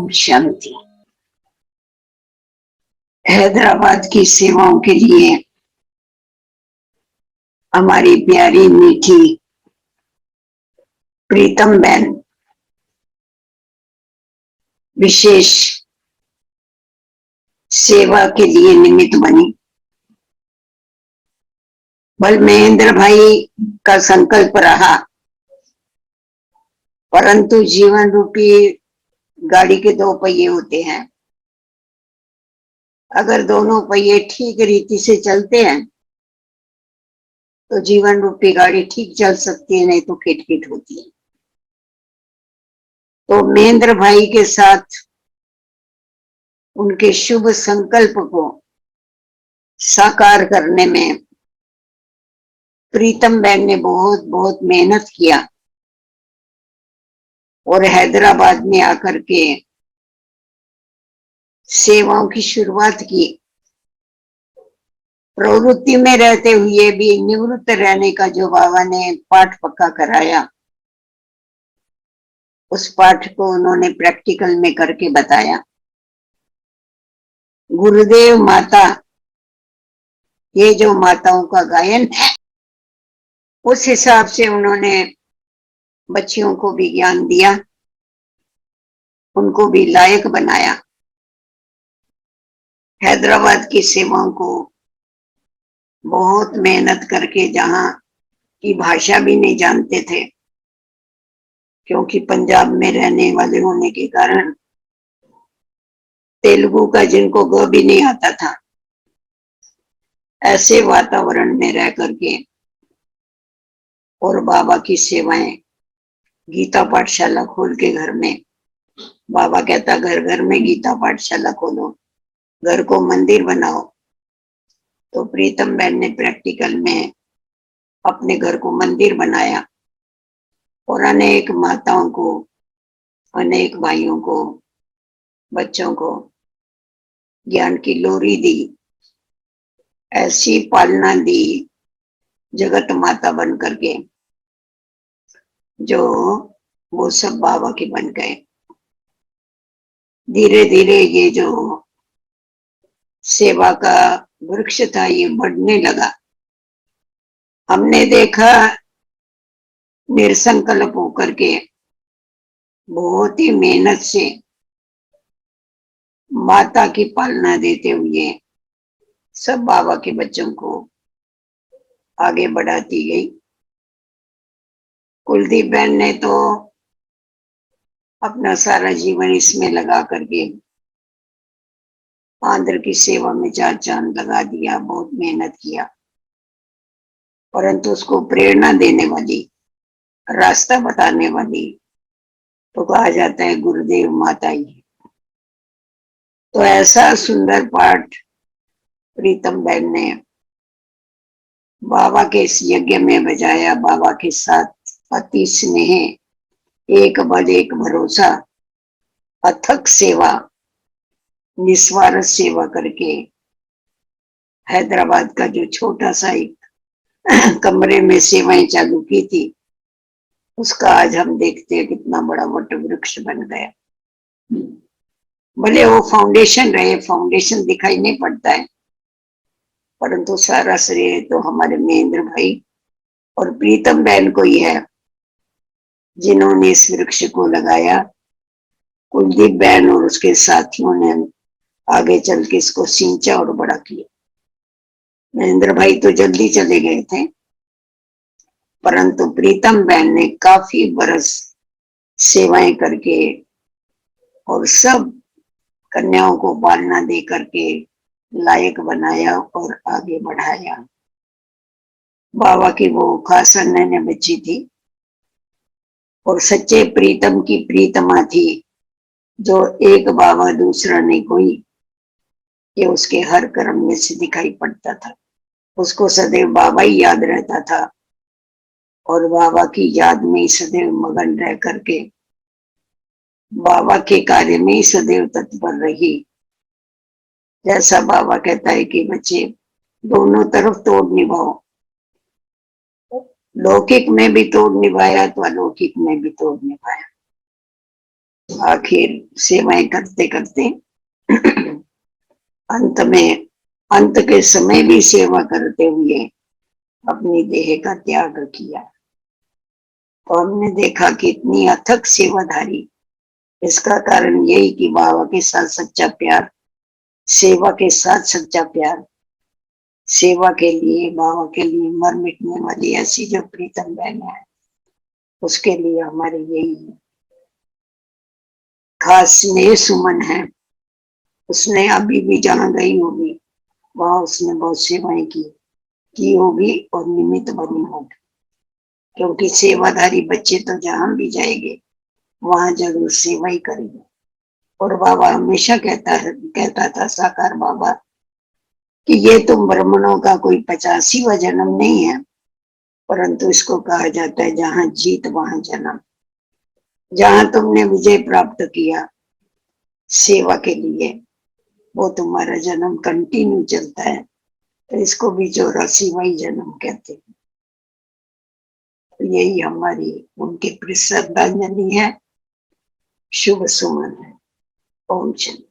ओम शांति। हैदराबाद की सेवाओं के लिए हमारी प्यारी मीठी प्रीतम बहन विशेष सेवा के लिए निमित्त बनी। बल महेंद्र भाई का संकल्प रहा, परंतु जीवन रूपी गाड़ी के दो पहिए होते हैं। अगर दोनों पहिए ठीक रीति से चलते हैं तो जीवन रूपी गाड़ी ठीक चल सकती है, नहीं तो खिटखिट होती है। तो महेंद्र भाई के साथ उनके शुभ संकल्प को साकार करने में प्रीतम बहन ने बहुत बहुत मेहनत किया और हैदराबाद में आकर के सेवाओं की शुरुआत की। प्रवृत्ति में रहते हुए भी निवृत्त रहने का जो बाबा ने पाठ पक्का कराया, उस पाठ को उन्होंने प्रैक्टिकल में करके बताया। गुरुदेव माता, ये जो माताओं का गायन है, उस हिसाब से उन्होंने बच्चियों को भी ज्ञान दिया, उनको भी लायक बनाया। हैदराबाद की सेवाओं को बहुत मेहनत करके, जहां की भाषा भी नहीं जानते थे, क्योंकि पंजाब में रहने वाले होने के कारण तेलुगु का जिनको ग भी नहीं आता था, ऐसे वातावरण में रह करके और बाबा की सेवाएं, गीता पाठशाला खोल के घर में, बाबा कहता घर घर में गीता पाठशाला खोलो, घर को मंदिर बनाओ। तो प्रीतम बहन ने प्रैक्टिकल में अपने घर को मंदिर बनाया और अनेक माताओं को, अनेक भाइयों को, बच्चों को ज्ञान की लोरी दी, ऐसी पालना दी जगत माता बन करके, जो वो सब बाबा के बन गए। धीरे धीरे ये जो सेवा का वृक्ष था, ये बढ़ने लगा। हमने देखा निरसंकल्प होकर के बहुत ही मेहनत से माता की पालना देते हुए सब बाबा के बच्चों को आगे बढ़ाती गई। कुलदीप बहन ने तो अपना सारा जीवन इसमें लगा करके आंध्र की सेवा में चार चांद लगा दिया, बहुत मेहनत किया, परंतु उसको प्रेरणा देने वाली, रास्ता बताने वाली तो कहा जाता है गुरुदेव माता ही। तो ऐसा सुंदर पाठ प्रीतम बहन ने बाबा के इस यज्ञ में बजाया। बाबा के साथ अति स्नेह, एक बल एक भरोसा, अथक सेवा, निस्वार्थ सेवा करके हैदराबाद का जो छोटा सा एक कमरे में सेवाएं चालू की थी, उसका आज हम देखते हैं कितना बड़ा वट वृक्ष बन गया। भले वो फाउंडेशन रहे, फाउंडेशन दिखाई नहीं पड़ता है, परंतु सारा श्रेय तो हमारे महेंद्र भाई और प्रीतम बहन को ही है, जिन्होंने इस वृक्ष को लगाया। कुलदीप बहन और उसके साथियों ने आगे चल के इसको सिंचा और बड़ा किया। महेंद्र भाई तो जल्दी चले गए थे, परंतु प्रीतम बहन ने काफी बरस सेवाएं करके और सब कन्याओं को पालना दे करके लायक बनाया और आगे बढ़ाया। बाबा की वो खास अन्य बच्ची थी और सच्चे प्रीतम की प्रीतमा थी, जो एक बाबा दूसरा नहीं कोई, ये उसके हर कर्म में से दिखाई पड़ता था। उसको सदैव बाबा ही याद रहता था और बाबा की याद में ही सदैव मगन रह करके बाबा के कार्य में ही सदैव तत्पर रही। जैसा बाबा कहता है कि बच्चे दोनों तरफ तोड़ निभाओ, लौकिक में भी तोड़ निभाया तो अलौकिक में भी तोड़ निभाया। आखिर सेवाएं करते करते अंत में, अंत के समय भी सेवा करते हुए अपनी देह का त्याग किया। तो हमने देखा कि इतनी अथक सेवाधारी, इसका कारण यही कि बाबा के साथ सच्चा प्यार, सेवा के साथ सच्चा प्यार, सेवा के लिए, बाबा के लिए मर मिटने वाली ऐसी जो प्रीतम बहनें हैं, उसके लिए हमारे यही खास स्नेह सुमन है। उसने अभी भी जहां गई होगी वहां उसने बहुत सेवाएं की होगी और निमित्त बनी होगी, क्योंकि सेवाधारी बच्चे तो जहां भी जाएंगे वहां जरूर सेवा ही करेंगे। और बाबा हमेशा कहता था साकार बाबा कि ये तुम ब्राह्मणों का कोई 85वां जन्म नहीं है, परंतु इसको कहा जाता है जहां जीत वहां जन्म। जहां तुमने विजय प्राप्त किया सेवा के लिए, वो तुम्हारा जन्म कंटिन्यू चलता है, तो इसको भी 84वां जन्म कहते हैं। तो यही हमारी उनके प्रति श्रद्धांजलि है, शुभ सुमन है। ओम शांति।